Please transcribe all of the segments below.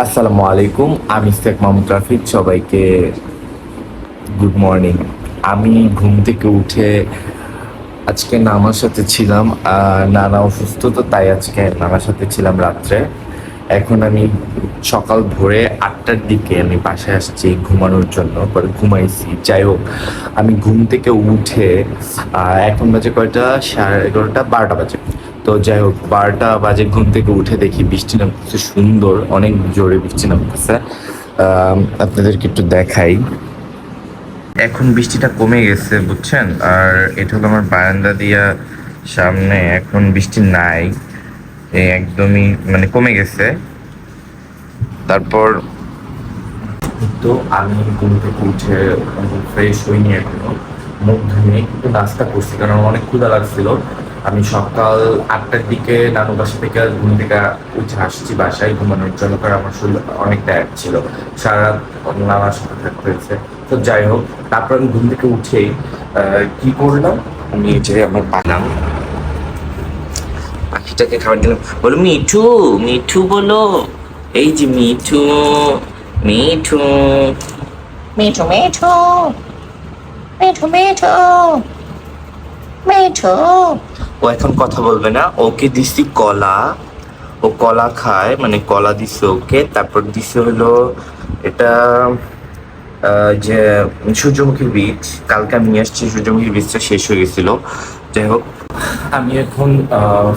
আসসালামু আলাইকুম, আমি শেখ মাহমুদ রাফিদ। সবাইকে গুড মর্নিং। আমি ঘুম থেকে উঠে আজকে নানার সাথে ছিলাম। নানা অসুস্থ, তো তাই আজকে নানার সাথে ছিলাম রাত্রে। এখন আমি সকাল ভোরে 8টার দিকে আমি বাসায় আসছি ঘুমানোর জন্য, পরে ঘুমাইছি। যাই হোক, আমি ঘুম থেকে উঠে এখন বাজে কয়টা, 11:30, 12টা বাজে। তো যাই হোক, 12টা বাজে ঘুম থেকে উঠে দেখি বৃষ্টি নামতেছে, সুন্দর, অনেক জোরে বৃষ্টি নামতেছে। আপনাদেরকে একটু দেখাই। এখন বৃষ্টিটা কমে গেছে, বুঝছেন। আর এটা হলো আমার বারান্দা দিয়া সামনে, এখন বৃষ্টি নাই, একদমই মানে কমে গেছে। তারপর তো আমি ঘুম থেকে উঠে ফ্রেশ হইনি এখনো, মুখ ধুইনি, কিন্তু নাস্তা করছি কারণ আমার অনেক ক্ষুধা লাগছিল। আমি সকাল 8টার দিকে নানু বাসা থেকে ঘুম থেকে উঠে আসছি বাসায় ঘুমানোর জন্য, কারণ আমার শরীর অনেক টায়ার্ড ছিল, সারা রাত নানার সাথে থাকতে হয়েছে। তো যাই হোক, তারপর আমি ঘুম থেকে উঠেই কি করলাম, আমি যে আমার পালাম পাখিটাকে খাবার দিলাম। বলো মিঠু, মিঠু বলো, এই যে মিঠু, মিঠু, মিঠু, মিঠু, মিঠু, মিঠু, মিঠু। ও এখন কথা বলবে না, ওকে দিছি কলা, ও কলা খায়, মানে কলা দিছে ওকে। তারপর দিছে হলো এটা যে সূর্যমুখীর বীজ, কালকে আমি নিয়ে আসছি, সূর্যমুখীর বীজটা শেষ হয়ে গেছিল। যাই হোক, আমি এখন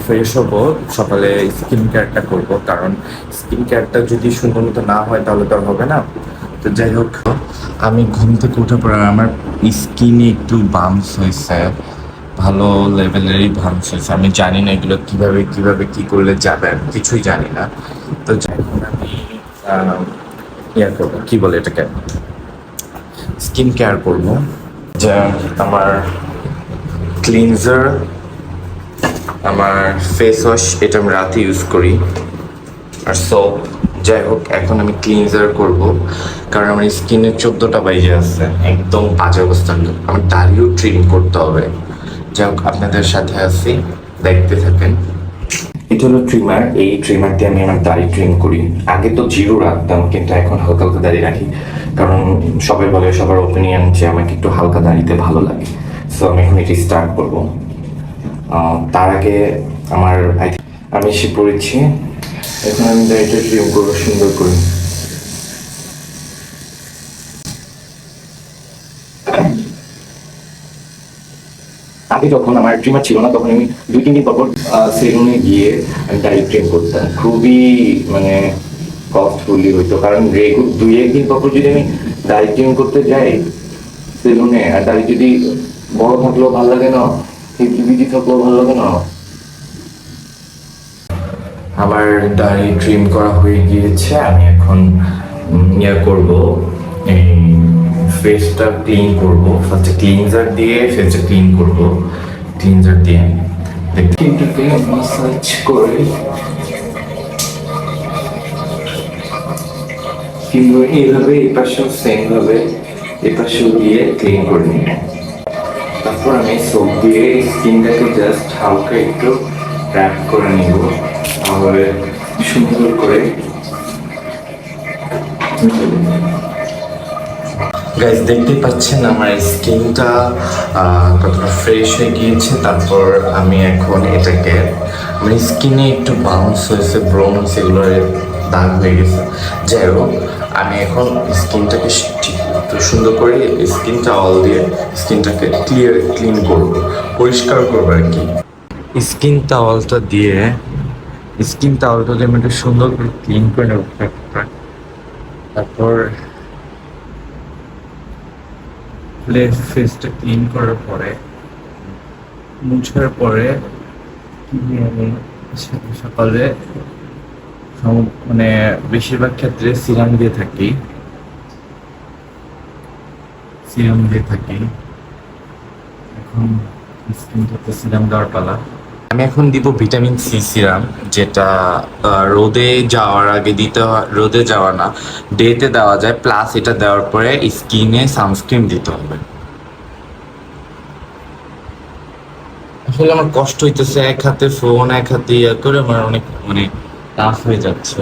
ফ্রেশ হব, সকালে স্কিন কেয়ারটা করব, কারণ স্কিন কেয়ারটা যদি সুন্দর মতো না হয় তাহলে তো আর হবে না। তো যাই হোক, আমি ঘুম থেকে উঠে পড়ে আমার স্কিনে একটু বাম্পস হয়েছে, ভালো লেভেলেরই বাম্পস হয়েছে। আমি জানি না এগুলো কিভাবে কিভাবে কি করলে যাবে, আমি কিছুই জানি না। তো যাই হোক, আমি ইয়ে করবো, কি বলে এটাকে, স্কিন কেয়ার করবো। যা আমার ক্লিনজার, আমার ফেস ওয়াশ, এটা আমি রাতে ইউজ করি, আর সোপ। যাই হোক, এখন আমি ক্লিনজার করব, কারণ আমার স্কিনের 14টা বাইজে আছে, একদম বাজে অবস্থা। আমার দাড়িও ট্রিম করতে হবে। যাই হোক, আপনাদের সাথে আছি, দেখতে থাকেন। এটা হলো ট্রিমার, এই ট্রিমার দিয়ে আমি আমার দাড়ি ট্রিম করি। আগে তো জিরো রাখতাম, কিন্তু এখন হালকা হালকা দাড়ি রাখি, কারণ সবাই বলে, সবার ওপিনিয়ন যে আমাকে একটু হালকা দাড়িতে ভালো লাগে। সো আমি এখন এটি স্টার্ট করবো। তার আগে আমার আমি এসে পড়েছি, এখন আমি দাড়িটা ট্রিম করবো সুন্দর করে। আগে যখন আমার ট্রিমার ছিল না, তখন আমি 2-3 দিন পর সেলুনে গিয়ে আমি দাড়ি ট্রিম করতাম, খুবই মানে কস্টফুলি হইতো, কারণ 2-1 দিন পর যদি আমি দাড়ি ট্রিম করতে যাই সেলুনে, আর দাড়ি যদি বড় থাকলেও ভালো লাগে না, একটু বিজি থাকলেও ভালো লাগে না। আমার দাড়ি ট্রিম করা হয়ে গিয়েছে, আমি এখন ইয়ে করব, এই ফেসটা ক্লিন করব। ফার্স্টে ক্লিনজার দিয়ে ফেসটা ক্লিন করব, ক্লিনজার দিয়ে স্কিনটাকে মাসাজ করে, কিংবা এইভাবে এই পাশেও সেম ভাবে এই পাশেও দিয়ে ক্লিন করে নিব। তারপর আমি সোপ দিয়ে স্কিনটাকে জাস্ট হালকা একটু র‍্যাপ করে নিব, তাহলে সুন্দর করে। গাইস, দেখতেই পাচ্ছেন আমার স্কিনটা কতটা ফ্রেশ হয়ে গিয়েছে। তারপর আমি এখন এটাকে, আমার স্কিনে একটু বাউন্স হয়েছে, ব্রোনস, এগুলোর দাগ হয়ে গেছে। যাই হোক, আমি এখন স্কিনটাকে একটু সুন্দর করে স্কিন টাওয়াল দিয়ে স্কিনটাকে ক্লিন করবো, পরিষ্কার করবো আর কি। স্কিন টাওয়ালটা দিয়ে আমি একটু সুন্দর করে ক্লিন করে নেবো। তারপর ফেসটা ক্লিন করার পরে, মুছার পরে আমি সকালে মানে বেশিরভাগ ক্ষেত্রে সিরাম দিয়ে থাকি, এখন স্কিনটাতে সিরাম দেওয়ার পালা। আমি এখন দিব ভিটামিন সি সিরাম, যেটা রোদে যাওয়ার আগে দিতে হয়, রোদে যাওয়া না, ডেতে দেওয়া যায়, প্লাস এটা দেওয়ার পরে স্কিনে সানস্ক্রিন দিতে হবে। আসলে আমার কষ্ট হইতেছে, এক হাতে ফোন এক হাতে ইয়ে করে আমার অনেক মানে টাফ হয়ে যাচ্ছে।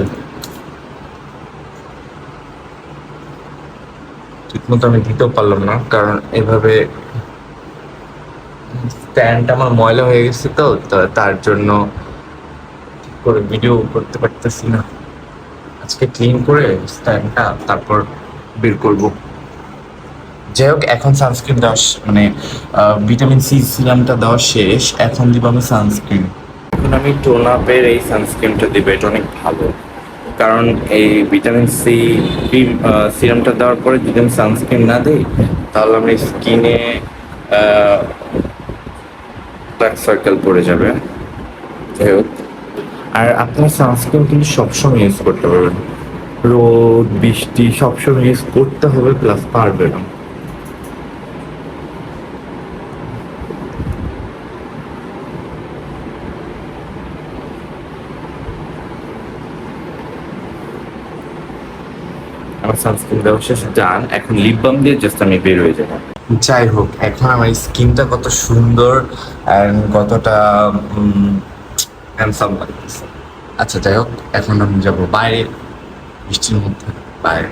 ঠিক মতো আমি দিতেও পারলাম না, কারণ এভাবে স্ট্যান্ড আমার ময়লা হয়ে গেছে, তো তার জন্য ঠিক করে ভিডিও করতে পারতেছি না। আজকে ক্লিন করে স্ট্যান্ডটা তারপর বের করব। যাই হোক, এখন সানস্ক্রিন দেওয়া মানে ভিটামিন সি সিরামটা দেওয়া শেষ, এখন দিব আমি সানস্ক্রিন। এখন আমি টোন আপের এই সানস্ক্রিনটা দিব, এটা অনেক ভালো। কারণ এই ভিটামিন সি ক্রিম সিরামটা দেওয়ার পরে যদি আমি সানস্ক্রিন না দিই, তাহলে আমার স্কিনে ডার্ক সার্কেল পড়ে যাবে। যাই হোক, আর আপনার সানস্ক্রিন কিন্তু সবসময় ইউজ করতে পারবেন, রোদ বৃষ্টি সবসময় ইউজ করতে হবে, প্লাস পারবে না। আমার সানস্ক্রিন দেওয়া শেষ, ডান। এখন লিপ বাম দিয়ে জাস্ট আমি বের হয়ে যাবো। যাই হোক, এখন আমার স্কিনটা কত সুন্দর অ্যান্ড কতটা হ্যান্ডসাম লাগতেছে। আচ্ছা যাই হোক, এখন আমি যাবো বাইরে, বৃষ্টির মধ্যে বাইরে।